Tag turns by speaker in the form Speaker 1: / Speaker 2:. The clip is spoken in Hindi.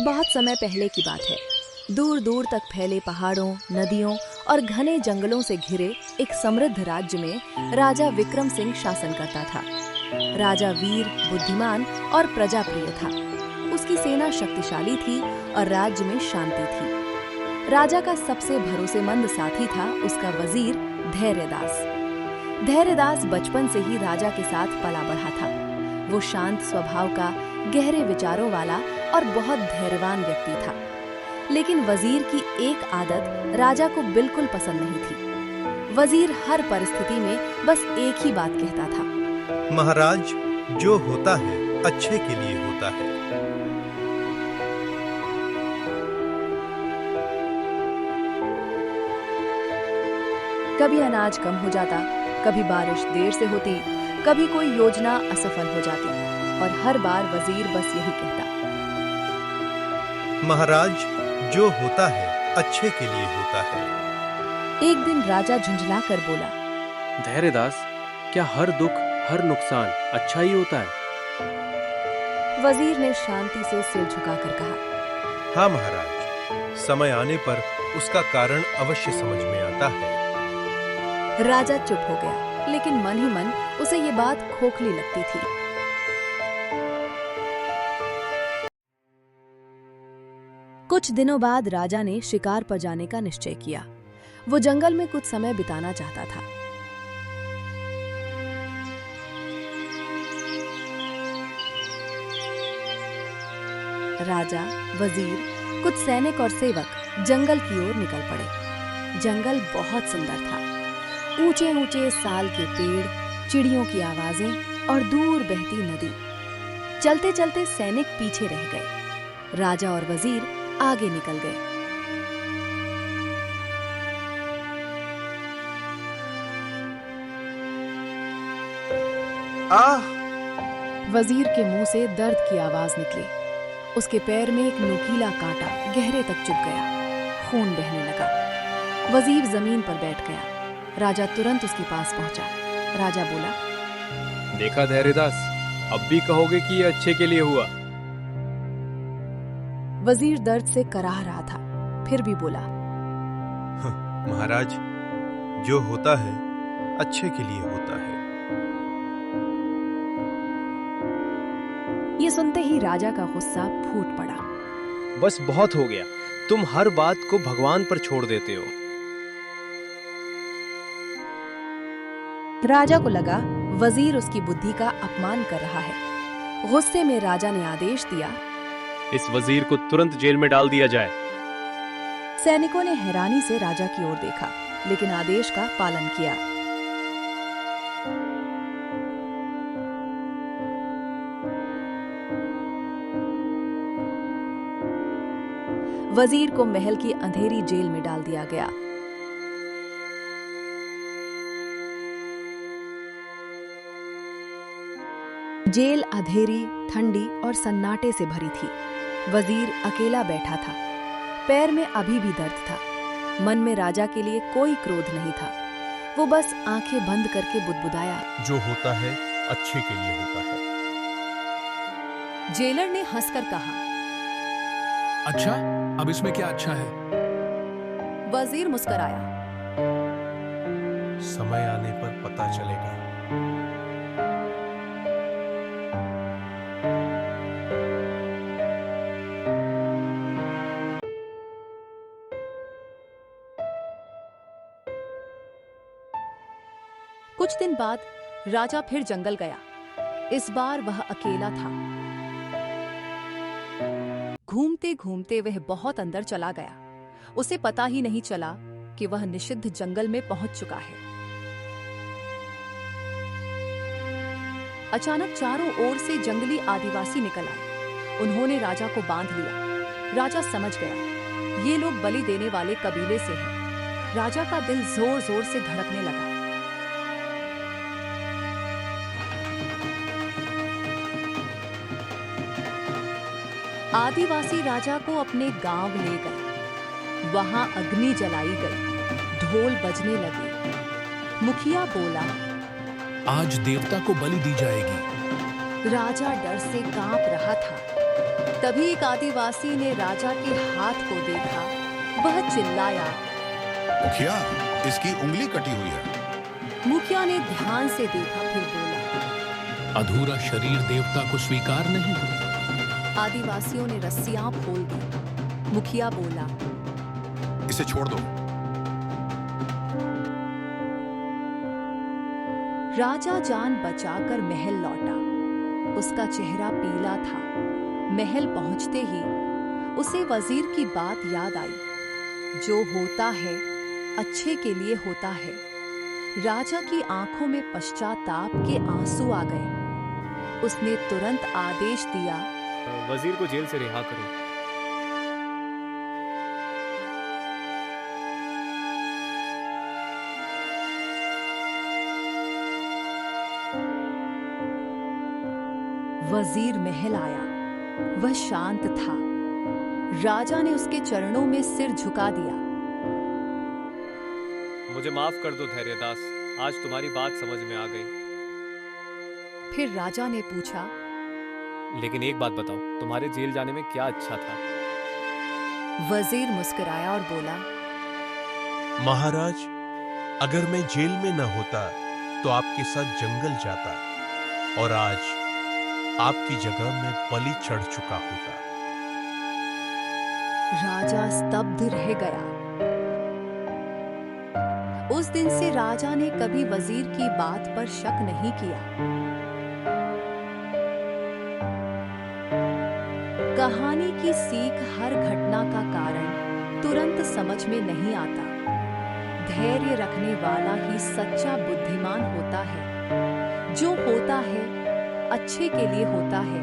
Speaker 1: बहुत समय पहले की बात है। दूर दूर तक फैले पहाड़ों, नदियों और घने जंगलों से घिरे एक समृद्ध राज्य में राजा विक्रम सिंह शासन करता था। राजा वीर, बुद्धिमान और प्रजाप्रिय था। उसकी सेना शक्तिशाली थी और राज्य में शांति थी। राजा का सबसे भरोसेमंद साथी था उसका वजीर धैर्यदास। धैर्यदास बचपन से ही राजा के साथ पला बढ़ा था। वो शांत स्वभाव का, गहरे विचारों वाला और बहुत धैर्यवान व्यक्ति था। लेकिन वजीर की एक आदत राजा को बिल्कुल पसंद नहीं थी। वजीर हर परिस्थिति में बस एक ही बात कहता था,
Speaker 2: महाराज, जो होता है अच्छे के लिए होता है।
Speaker 1: कभी अनाज कम हो जाता, कभी बारिश देर से होती, कभी कोई योजना असफल हो जाती और हर बार वजीर बस यही कहता,
Speaker 2: महाराज, जो होता है अच्छे के लिए होता है।
Speaker 1: एक दिन राजा झुंझला कर बोला,
Speaker 3: धैर्यदास, क्या हर दुख, हर नुकसान अच्छा ही होता है?
Speaker 1: वजीर ने शांति से सिर झुकाकर कहा,
Speaker 2: हाँ महाराज, समय आने पर उसका कारण अवश्य समझ में आता है।
Speaker 1: राजा चुप हो गया, लेकिन मन ही मन उसे ये बात खोखली लगती थी। कुछ दिनों बाद राजा ने शिकार पर जाने का निश्चय किया। वो जंगल में कुछ समय बिताना चाहता था। राजा, वजीर, कुछ सैनिक और सेवक जंगल की ओर निकल पड़े। जंगल बहुत सुंदर था। ऊंचे ऊंचे साल के पेड़, चिड़ियों की आवाजें और दूर बहती नदी। चलते चलते सैनिक पीछे रह गए। राजा और वजीर आगे निकल गए। वजीर के मुंह से दर्द की आवाज निकली। उसके पैर में एक नुकीला कांटा गहरे तक चुभ गया। खून बहने लगा। वजीर जमीन पर बैठ गया। राजा तुरंत उसके पास पहुंचा। राजा बोला,
Speaker 3: देखा धैर्यदास, अब भी कहोगे कि ये अच्छे के लिए हुआ?
Speaker 1: वजीर दर्द से कराह रहा था, फिर भी बोला,
Speaker 2: महाराज, जो होता है अच्छे के लिए होता है।
Speaker 1: ये सुनते ही राजा का गुस्सा फूट पड़ा।
Speaker 3: बस बहुत हो गया, तुम हर बात को भगवान पर छोड़ देते हो।
Speaker 1: राजा को लगा वजीर उसकी बुद्धि का अपमान कर रहा है। गुस्से में राजा ने आदेश दिया,
Speaker 3: इस वजीर को तुरंत जेल में डाल दिया जाए।
Speaker 1: सैनिकों ने हैरानी से राजा की ओर देखा, लेकिन आदेश का पालन किया। वजीर को महल की अंधेरी जेल में डाल दिया गया। जेल अंधेरी, ठंडी और सन्नाटे से भरी थी। वजीर अकेला बैठा था। पैर में अभी भी दर्द था। मन में राजा के लिए कोई क्रोध नहीं था। वो बस आंखें बंद करके बुदबुदाया,
Speaker 2: जो होता है अच्छे के लिए होता है।
Speaker 1: जेलर ने हंसकर कहा,
Speaker 4: अच्छा, अब इसमें क्या अच्छा है?
Speaker 1: वजीर मुस्कुराया,
Speaker 2: समय आने पर पता चलेगा।
Speaker 1: कुछ दिन बाद राजा फिर जंगल गया। इस बार वह अकेला था। घूमते घूमते वह बहुत अंदर चला गया। उसे पता ही नहीं चला कि वह निषिद्ध जंगल में पहुंच चुका है। अचानक चारों ओर से जंगली आदिवासी निकल आए। उन्होंने राजा को बांध लिया। राजा समझ गया, ये लोग बलि देने वाले कबीले से हैं। राजा का दिल जोर जोर से धड़कने लगा। आदिवासी राजा को अपने गांव ले गए। वहां अग्नि जलाई गई, ढोल बजने लगे। मुखिया बोला,
Speaker 4: आज देवता को बलि दी जाएगी।
Speaker 1: राजा डर से कांप रहा था। तभी एक आदिवासी ने राजा के हाथ को देखा। वह चिल्लाया।
Speaker 5: मुखिया, इसकी उंगली कटी हुई है।
Speaker 1: मुखिया ने ध्यान से देखा, फिर बोला।
Speaker 4: अधूरा शरीर देवता को स्वीकार नहीं।
Speaker 1: आदिवासियों ने रस्सियां खोल दी। मुखिया बोला।
Speaker 5: इसे छोड़ दो।
Speaker 1: राजा जान बचाकर महल लौटा। उसका चेहरा पीला था। महल पहुंचते ही उसे वजीर की बात याद आई। जो होता है अच्छे के लिए होता है। राजा की आंखों में पश्चाताप के आंसू आ गए। उसने तुरंत आदेश दिया,
Speaker 3: वजीर को जेल से रिहा करो।
Speaker 1: वजीर महल आया। वह शांत था। राजा ने उसके चरणों में सिर झुका दिया।
Speaker 3: मुझे माफ कर दो धैर्यदास, आज तुम्हारी बात समझ में आ गई।
Speaker 1: फिर राजा ने पूछा,
Speaker 3: लेकिन एक बात बताओ, तुम्हारे जेल जाने में क्या अच्छा था?
Speaker 1: वजीर मुस्कुराया और बोला,
Speaker 2: महाराज, अगर मैं जेल में न होता तो आपके साथ जंगल जाता और आज आपकी जगह मैं बलि चढ़ चुका होता।
Speaker 1: राजा स्तब्ध रह गया। उस दिन से राजा ने कभी वजीर की बात पर शक नहीं किया। कहानी की सीख हर घटना का कारण तुरंत समझ में नहीं आता। धैर्य रखने वाला ही सच्चा बुद्धिमान होता है। जो होता है अच्छे के लिए होता है।